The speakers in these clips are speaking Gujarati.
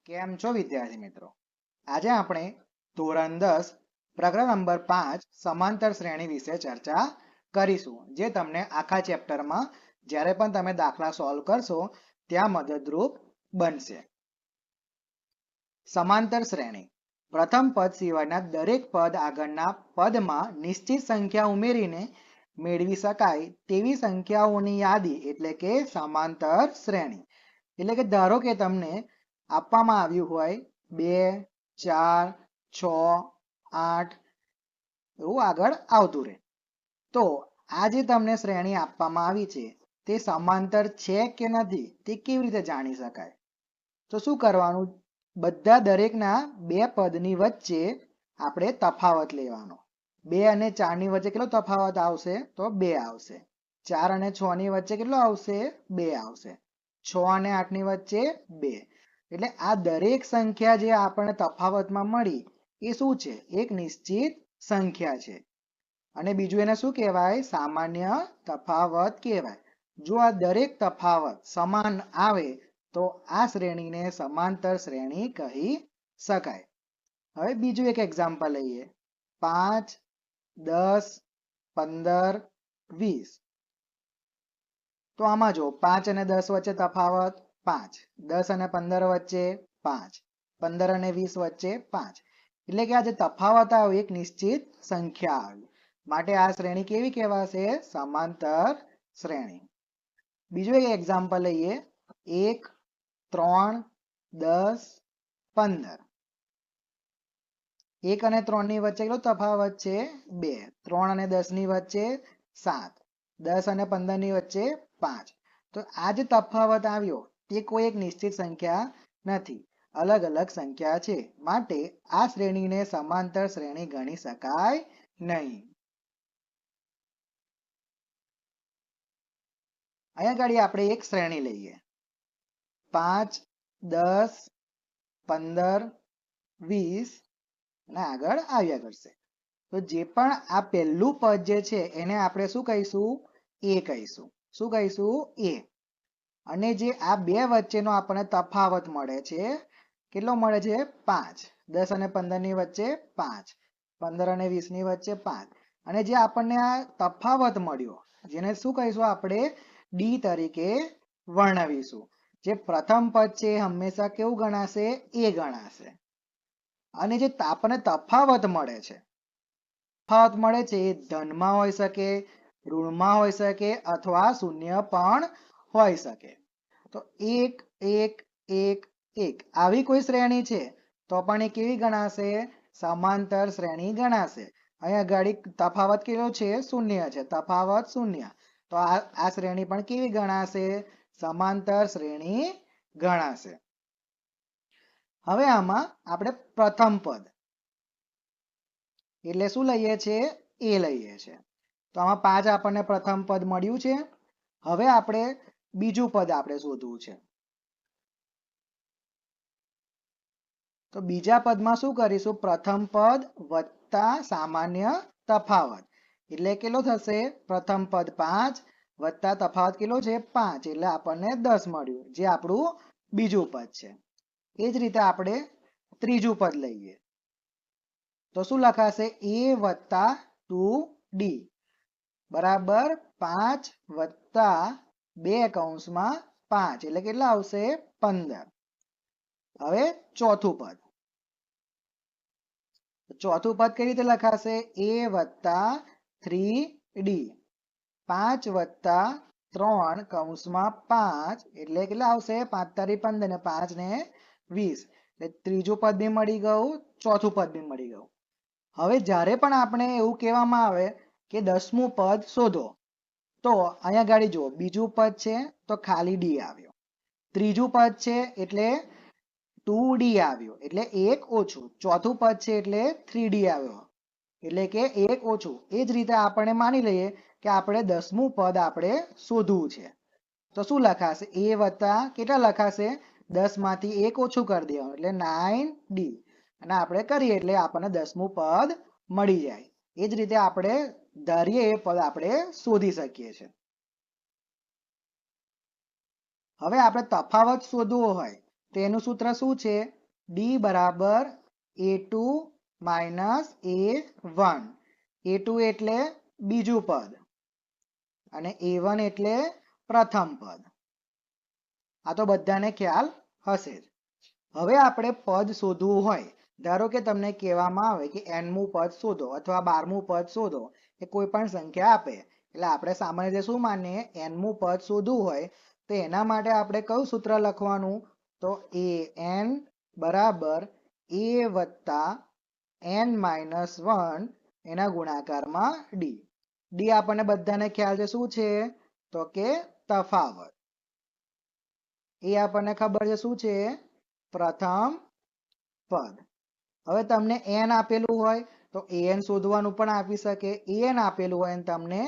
કેમ છો વિદ્યાર્થી મિત્રો? આજે આપણે ધોરણ 10 પ્રકરણ નંબર 5 સમાંતર શ્રેણી વિશે ચર્ચા કરીશું, જે તમને આખા ચેપ્ટરમાં જ્યારે પણ તમે દાખલા સોલ્વ કરશો ત્યાં મદદરૂપ બનશે. સમાંતર શ્રેણી પ્રથમ પદ સિવાયના દરેક પદ આગળના પદમાં નિશ્ચિત સંખ્યા ઉમેરીને મેળવી શકાય તેવી સંખ્યાઓની યાદી એટલે કે સમાંતર શ્રેણી. એટલે કે ધારો કે તમને આપવામાં આવ્યું હોય 2, 4, 6, 8 એવું આગળ આવતું રહે. તો આ જે તમને શ્રેણી આપવામાં આવી છે તે સમાંતર છે કે નથી તે કેવી રીતે જાણી શકાય? તો શું કરવાનું, બધા દરેકના બે પદની વચ્ચે આપણે તફાવત લેવાનો. 2 અને 4 ની વચ્ચે કેટલો તફાવત આવશે? તો 2 આવશે. 4 અને 6 ની વચ્ચે કેટલો આવશે? 2 આવશે. 6 અને 8 ની વચ્ચે 2. એટલે આ દરેક સંખ્યા જે આપણને તફાવતમાં મળી એ શું છે? એક નિશ્ચિત સંખ્યા છે. અને બીજું એને શું કહેવાય? સામાન્ય તફાવત કહેવાય. જો આ દરેક તફાવત સમાન આવે તો આ શ્રેણીને સમાંતર શ્રેણી કહી શકાય. હવે બીજું એક એક્ઝામ્પલ લઈએ. 5, 10, 15, 20. તો આમાં જો 5 અને 10 વચ્ચે તફાવત 5, 10 અને 15 વચ્ચે 5, 15 અને 20 વચ્ચે 5. એટલે કે આ જે તફાવત આવ્યો એક નિશ્ચિત સંખ્યા આવી, માટે આ શ્રેણી કેવી કહેવાશે? સમાંતર શ્રેણી. બીજું એક એક્ઝામ્પલ લઈએ. 1, 3, 10, 15. 1 અને 3 ની વચ્ચે કેટલો તફાવત છે? 2. 3 અને 10 ની વચ્ચે 7, 10 અને 15 ની વચ્ચે 5. તો આ જે તફાવત આવ્યો તે કોઈ એક નિશ્ચિત સંખ્યા નથી, અલગ અલગ સંખ્યા છે, માટે આ શ્રેણીને સમાંતર શ્રેણી ગણી શકાય નહીં. અહીંયા આગળ આપણે એક શ્રેણી લઈએ. 5, 10, 15, 20 અને આગળ આવ્યા કરશે. તો જે પણ આ પહેલું પદ જે છે એને આપણે શું કહીશું? એ કહીશું. શું કહીશું? એ. અને જે આ બે વચ્ચેનો આપણને તફાવત મળે છે, કેટલો મળે છે? 5. 10 અને 15 ની વચ્ચે 5, 15 અને 20 ની વચ્ચે 5. અને જે આપણને આ તફાવત મળ્યો જેને શું કહીશું? આપણે ડી તરીકે વર્ણવીશું. જે પ્રથમ પદ છે હંમેશા કેવું ગણાશે? એ ગણાશે. અને જે આપણને તફાવત મળે છે એ ધનમાં હોઈ શકે, ઋણમાં હોઈ શકે અથવા શૂન્ય પણ હોઈ શકે. તો 1, 1, 1, 1 આવી કોઈ શ્રેણી છે તો પણ એ કેવી ગણાશે? સમાંતર શ્રેણી ગણાશે. અહીંયા આગળ તફાવત કેટલો છે? શૂન્ય છે. તફાવત શૂન્ય. તો આ શ્રેણી પણ કેવી ગણાશે? સમાંતર શ્રેણી ગણાશે. હવે આમાં આપણે પ્રથમ પદ એટલે શું લઈએ છીએ? એ લઈએ છીએ. તો આમાં 5 આપણને પ્રથમ પદ મળ્યું છે. હવે આપણે બીજું પદ આપણે શોધવું છે. તો બીજા પદમાં શું કરીશું? પ્રથમ પદ વત્તા સામાન્ય તફાવત. એટલે કેટલો થશે? પ્રથમ પદ 5 વત્તા તફાવત કેટલો છે? 5. એટલે આપણને 10 મળ્યું, જે આપણું બીજું પદ છે. એ જ રીતે આપણે ત્રીજું પદ લઈએ. તો શું લખાશે? a વત્તા 2d બરાબર 5 વત્તા 2 કૌંસમાં 5. એટલે કેટલા આવશે? 15. હવે ચોથું પદ. ચોથું પદ કઈ રીતે લખાશે? a વત્તા 3d 5 વત્તા 3 કૌંસમાં 5. એટલે કેટલા આવશે? 5 તારી 15 ને 5 ને 20. એટલે ત્રીજું પદ બી મળી ગયું, ચોથું પદ બી મળી ગયું. હવે જ્યારે પણ આપણે એવું કહેવામાં આવે કે 10મું પદ શોધો, તો અહીંયા ગાડી જુઓ, બીજું પદ છે તો ખાલી ડી આવ્યો, ત્રીજું પદ છે એટલે 2d આવ્યો, એટલે એક ઓછું, ચોથું પદ છે એટલે 3d આવ્યો, એટલે કે એક ઓછું. એ જ રીતે આપણે માની લઈએ કે આપણે 10મું પદ આપણે શોધવું છે. તો શું લખાશે? a વત્તા કેટલા લખાશે? 10 માંથી 1 ઓછું કરી દેવાનું, એટલે 9d. અને આપણે કરીએ એટલે આપણને 10મું પદ મળી જાય. એ જ રીતે આપણે ધારીએ એ પદ આપણે શોધી શકીએ છીએ. હવે આપણે તફાવત શોધવો હોય તેનું સૂત્ર શું છે? ડી બરાબર a2 માઇનસ a1. a2 એટલે બીજું પદ અને a1 એટલે પ્રથમ પદ. આ તો બધાને ખ્યાલ હશે જ. હવે આપણે પદ શોધવું હોય, ધારો કે તમને કહેવામાં આવે કે nમું પદ શોધો અથવા 12મું પદ શોધો, એ કોઈ પણ સંખ્યા આપે એટલે આપણે સામાન્ય રીતે શું માનીએ? nમું પદ શોધવું હોય તો એના માટે આપણે કયું સૂત્ર લખવાનું? તો an બરાબર a વત્તા n માઇનસ 1 એના ગુણાકારમાં d. d આપણને બધાને ખ્યાલ છે શું છે? તો કે તફાવત. એ આપણને ખબર છે શું છે? પ્રથમ પદ. હવે તમને n આપેલું હોય તો an શોધવાનું પણ આપી શકે, an આપેલું હોય તમને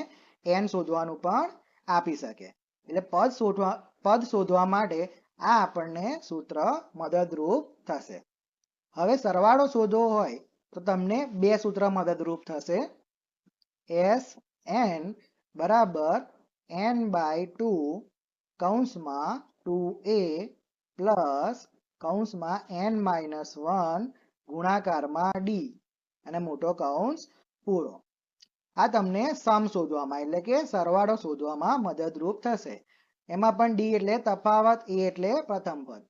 n શોધવાનું પણ આપી શકે. એટલે પદ શોધવા માટે આ આપણને સૂત્ર મદદરૂપ થશે. હવે સરવાળો શોધવો હોય તો તમને બે સૂત્ર મદદરૂપ થશે. Sn બરાબર n/2 કૌંસમાં 2a પ્લસ કૌંસમાં n-1 ગુણાકારમાં d અને મોટો કૌંસ પૂરો. આ તમને સમ શોધવામાં એટલે કે સરવાળો શોધવામાં મદદરૂપ થશે. એમાં પણ d એટલે તફાવત, a એટલે પ્રથમ પદ.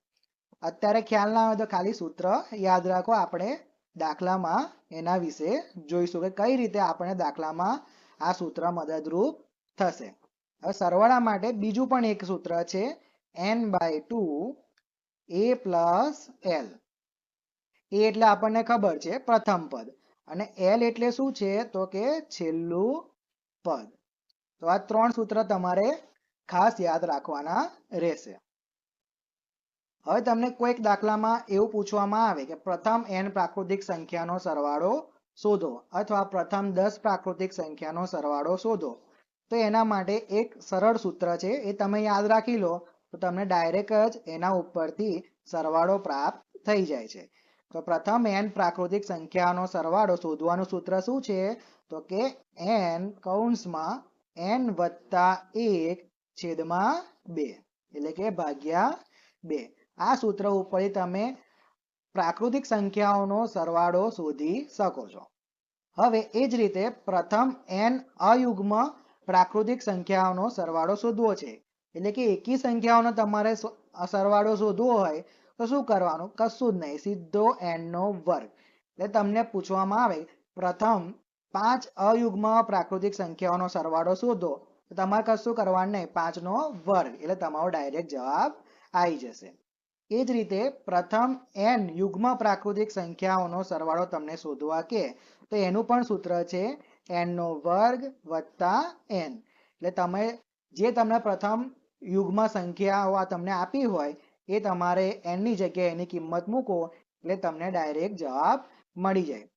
અત્યારે ખ્યાલ ના આવે તો ખાલી સૂત્ર યાદ રાખો. આપણે દાખલામાં એના વિશે જોઈશું કે કઈ રીતે આપણે દાખલામાં આ સૂત્ર મદદરૂપ થશે. હવે સરવાળા માટે બીજું પણ એક સૂત્ર છે, n/2 a plus l. a એટલે આપણને ખબર છે પ્રથમ પદ અને l એટલે શું છે? તો કે છેલ્લું પદ. તો આ ત્રણ સૂત્ર તમારે ખાસ યાદ રાખવાના રહેશે. હવે તમને કોઈક દાખલામાં એવું પૂછવામાં આવે કે પ્રથમ n પ્રાકૃતિક સંખ્યાનો સરવાળો શોધો અથવા પ્રથમ 10 પ્રાકૃતિક સંખ્યાનો સરવાળો શોધો, તો એના માટે એક સરળ સૂત્ર છે, એ તમે યાદ રાખી લો તો તમને ડાયરેક્ટ જ એના ઉપરથી સરવાળો પ્રાપ્ત થઈ જાય છે. તો પ્રથમ n પ્રાકૃતિક સંખ્યાનો સરવાળો શોધવાનું સૂત્ર શું છે? તો કે n કૌંસમાં n વત્તા 1 છેદમાં 2 એટલે કે ભાગ્યા 2. આ સૂત્ર ઉપરથી તમે પ્રાકૃતિક સંખ્યાઓનો સરવાળો શોધી શકો છો. હવે એ જ રીતે પ્રથમ n અયુગ્મ પ્રાકૃતિક સંખ્યાઓનો સરવાળો શોધવો છે. એટલે કે એકી સંખ્યાઓનો તમારે સરવાળો શોધવો હોય તો શું કરવાનું? કશું જ નહીં, સીધો n નો વર્ગ. એટલે તમને પૂછવામાં આવે પ્રથમ 5 અયુગ્મ પ્રાકૃતિક સંખ્યાઓનો સરવાળો શોધો, તો તમારે કશું કરવાનું નહીં, 5 નો વર્ગ એટલે તમારો ડાયરેક્ટ જવાબ આવી જશે. એ જ રીતે પ્રથમ n યુગ્મ પ્રાકૃતિક સંખ્યાઓનો સરવાળો તમને શોધવા કે તો એનું પણ સૂત્ર છે n નો વર્ગ વત્તા n. એટલે તમે જે તમને પ્રથમ યુગ્મ સંખ્યાઓ તમને આપી હોય એ તમારે n ની જગ્યાએ એની કિંમત મૂકો એટલે તમને ડાયરેક્ટ જવાબ મળી જાય.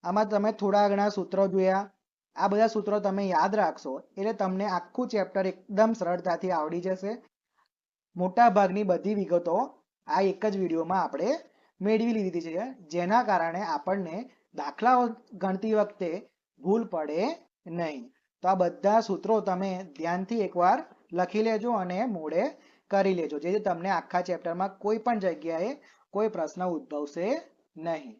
આમાં તમે થોડા ઘણા સૂત્રો જોયા, આ બધા સૂત્રો તમે યાદ રાખશો એટલે તમને આખું ચેપ્ટર એકદમ સરળતાથી આવડી જશે. મોટા ભાગની બધી વિગતો આ એક જ વિડીયોમાં આપણે મેળવી લીધી છે, જેના કારણે આપણને દાખલાઓ ગણતી વખતે ભૂલ પડે નહીં. તો આ બધા સૂત્રો તમે ધ્યાનથી એકવાર લખી લેજો અને મોઢે કરી લેજો, જેથી તમને આખા ચેપ્ટરમાં કોઈ પણ જગ્યાએ કોઈ પ્રશ્ન ઉદ્ભવશે નહીં.